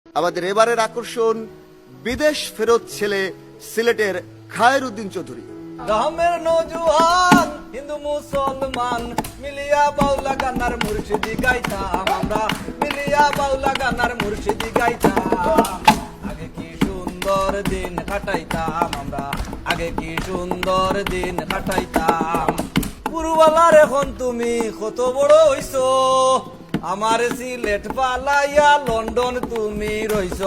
আমাদের এবারের আকর্ষণ বিদেশ ফেরত ছেলে সিলেটের খায়রউদ্দিন চৌধুরী। গ্রামের নৌজওয়ান হিন্দু মুসলমান মিলিয়া বাউলা গানার মুর্শিদি গাইতাম আমরা, মিলিয়া বাউলা গানার মুর্শিদি গাইতাম। আগে কি সুন্দর দিন কাটাইতাম আমরা, আগে কি সুন্দর দিন কাটাইতাম। পুরবালার এখন তুমি কত বড় হইছো, আমার সিলেট পালাইয়া লন্ডন তুমি রইছ।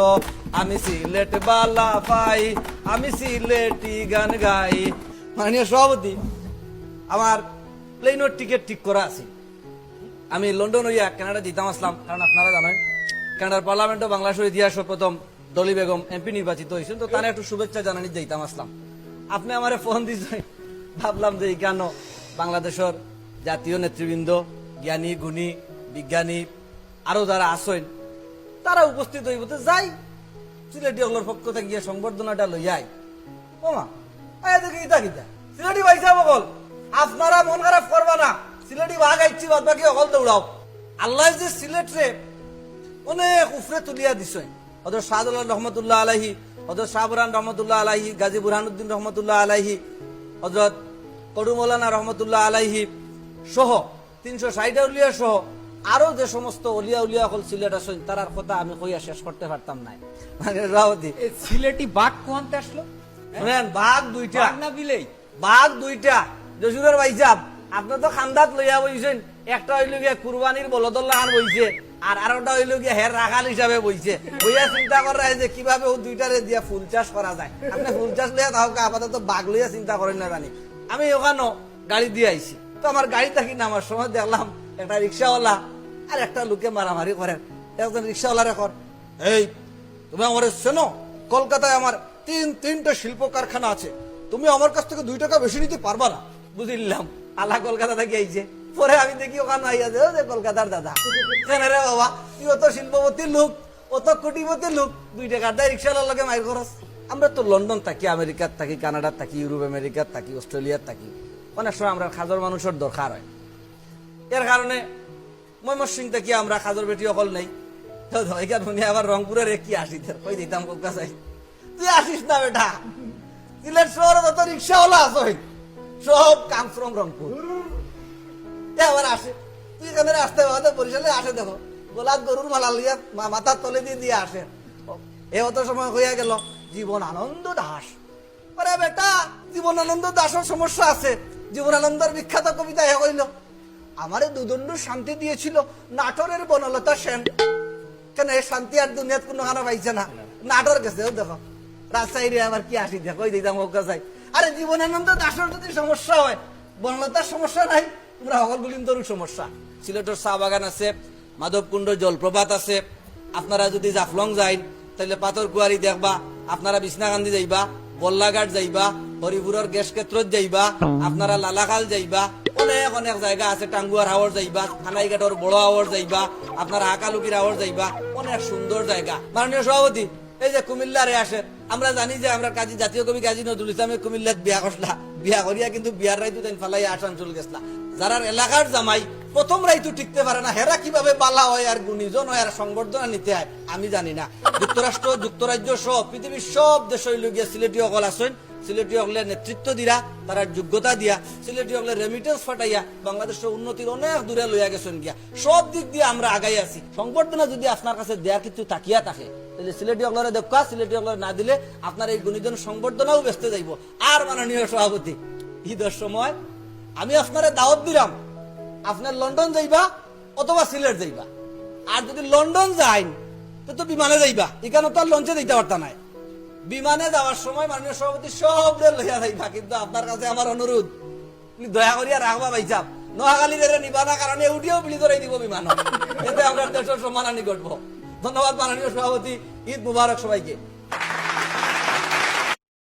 আমি সিলেট বালা পাই, আমি সিলেটি গান গাই। মাননীয় সভাপতি, আমার প্লেনের টিকিট ঠিক করা আছে। আমি লন্ডন হইয়া কানাডা দিতাম আসলাম, কারণ আপনারা জানেন কানাডার পার্লামেন্টও বাংলাদেশের ইতিহাস প্রথম ডলি বেগম এমপি নির্বাচিত হয়েছেন, তো তারা একটু শুভেচ্ছা জানানি দিতাম আসলাম। আপনি আমারে ফোন দিয়েছেন, ভাবলাম যে কেন বাংলাদেশের জাতীয় নেতৃবৃন্দ, জ্ঞানী গুণী বিজ্ঞানী আরো যারা আসেন তারা উপস্থিত হইব, তো যাই সিলেটি হলোর পক্ষ থেকে গিয়ে সংবর্ধনাটা লইয়াই। ওমা আয়া দেখি ইতা কিতা সিলেটি ভাইসা বকল, আপনারা মন খারাপ করবা না, সিলেটি ভাগ আইছি বাদ বাকি অকল দৌড়াও। আল্লাহ যে সিলেট রে অনেক উফরে তুলিয়া দিছে। হযরত শাহজালাল রহমতুল্লাহ আলাইহি, হযরত শাহবুরান রহমতুল্লাহ আলাইহি, গাজী বুরহানুদ্দিন রহমতুল্লাহ আলাইহি, হযরত কডু মৌলানা রহমতুল্লাহ আলাইহি সহ 360 উলিয়া সহ আরো যে সমস্ত অলিয়া উলিয়া হল সিলেট আসেন তার কথা আমি কইয়া শেষ করতে পারতাম না। মানে রাওতি সিলেটি বাঘ কোনতে আসলো? শুনেন, বাঘ দুইটা বাঘ না বিলেই? বাঘ দুইটা। জসুরের ভাইজাব আপনি তো খান্দাত লইয়া বইছেন, একটা হইল গিয়া কুরবানির বলদল্লাহ খান বইছে, আর আরেকটা হইল গিয়া হের রাখাল হিসাবে বইছে। বইয়া চিন্তা করা যে কিভাবে ও দুইটারে দিয়া ফুল চাষ করা যায়। আপনি ফুল চাষ লইয়া তাহলে আপাতত বাঘ লইয়া চিন্তা করেন না জানি। আমি ওখানে গাড়ি দিয়ে আইছি, তো আমার গাড়ি থাকি নামার সময় দেখলাম একটা রিক্সাওয়ালা আর একটা লোকে মারামারি করেন। একজন রিক্সাওয়ালারে কর, এই তুমি আমার চেনো? কলকাতায় আমার তিনটা শিল্প কারখানা আছে, তুমি আমার কাছ থেকে 2 টাকা বেশি নিতে পারবা না। বুঝলাম আলা কলকাতা থেকে আইছে। পরে আমি দেখি ওখানে আইয়া যে কলকাতার দাদা, রে বাবা তুই অত শিল্পপতির লোক, অত কোটিপতির লোক, 2 টাকার দেয় রিক্সাওয়ালার লগে মাইর খরচ। আমরা তো লন্ডন থাকি, আমেরিকার থাকি, কানাডার থাকি, ইউরোপ আমেরিকার থাকি, অস্ট্রেলিয়ার থাকি, অনেক সময় আমরা খাজর মানুষের দরকার হয়। এর কারণে ময়মনসিং থেকে আমরা খাজর বেটি অকল নেই, এখানে আবার রংপুরের কি আসি কই দিতাম কোকা চাই। তুই আসিস না বেটা, সিলেট শহরে যত রিক্সাওয়ালা আছে সব কাম ফ্রম রংপুর। আবার আসে, তুই এখানে আসতে হবে বরিশালে আসে, দেখো গোলাপ গরুর মালা লিয়া মাথার তলে দিয়ে দিয়ে আসে। এ অত সময় হইয়া গেল জীবনানন্দ দাস। আরে বেটা, জীবনানন্দ দাসের সমস্যা আছে। জীবনানন্দের বিখ্যাত কবিতা এ হইল, আমারে দুদণ্ড শান্তি দিয়েছিল নাটোরের বনলতা সেন। কেন এই শান্তি আর দুনিয়াত কোনো খানা পাইছে না, নাটোর গেছে। দেখো রাজশাহী আবার কি আসি দেখো দিতাম ওকে চাই। আরে জীবনানন্দ দাসের যদি সমস্যা হয়, বনলতার সমস্যা নাই, তোমরা সকলগুলি তোর সমস্যা। সিলেটের চা বাগান আছে, মাধবকুণ্ড জলপ্রপাত আছে। আপনারা যদি জাফলং যাই তাহলে পাথর কুয়ারি দেখবা, আপনারা বিছনাকান্দি যাইবা, বল্লাঘাট যাইবা, হরিপুরের গ্যাস ক্ষেত্রত যাইবা, আপনারা লালাখাল যাইবা, অনেক অনেক জায়গা আছে। টাঙ্গুয়ার হাওর যাইবা, খানাইঘাটর বড় হাওর যাইবা, আপনারা হাকালুকির হাওর যাইবা, অনেক সুন্দর জায়গা। মাননীয় সভাপতি, এই যে কুমিল্লারে আসে, আমরা জানি যে আমরা কাজী জাতীয় কবি কাজী নজরুল ইসলামের কুমিল্লাত বিয়া করলা, বিয়া করিয়া কিন্তু বিয়ার রাইতু তাই ফালাই আসান চলে গেছলা। যারা এলাকার জামাই প্রথম রাইতু টিকতে পারে না, হেরা কিভাবে বালা হয় আর গুণীজন হয় আর সংবর্ধনা নিতে হয় আমি জানি না। যুক্তরাষ্ট্র, যুক্তরাজ্য সহ পৃথিবীর সব দেশ হইল গিয়া সিলেটি অকল আসেন। সিলেটি অকলের নেতৃত্ব দিরা, তারা যোগ্যতা দিয়া, সিলেটি অকলের রেমিটেন্স ফাটাইয়া বাংলাদেশের উন্নতির অনেক দূরে লইয়া গেছেন গিয়া। সব দিক দিয়ে আমরা আগাই আছি। সংবর্ধনা যদি আপনার কাছে দেয়ার কিছু তাকিয়া থাকে তাহলে সিলেটি অকলরে দেখা, সিলেটি অকলরে না দিলে আপনার এই গুণীজন সংবর্ধনাও ব্যস্ত যাইব। আর মাননীয় সভাপতি, ঈদের সময় আমি আপনারে দাওয়াত দিলাম, আপনার লন্ডন যাইবা অথবা সিলেট যাইবা। আর যদি লন্ডন যাই তো বিমানে যাইবা, এখানে তো আর লঞ্চে দিতে পারতা নাই। বিমানে যাওয়ার সময় মাননীয় সভাপতি সব লইয়া যাইবা, কিন্তু আপনার কাছে আমার অনুরোধ, দয়া করিয়া রাখবা ভাইসাব, নোয়াখালীর নিবানা কারণে উঠিয়েও বিলি ধরে দিব বিমান, এতে আমরা দেশের সম্মানহানি ঘটবো। ধন্যবাদ মাননীয় সভাপতি, ঈদ মুবারক সবাইকে।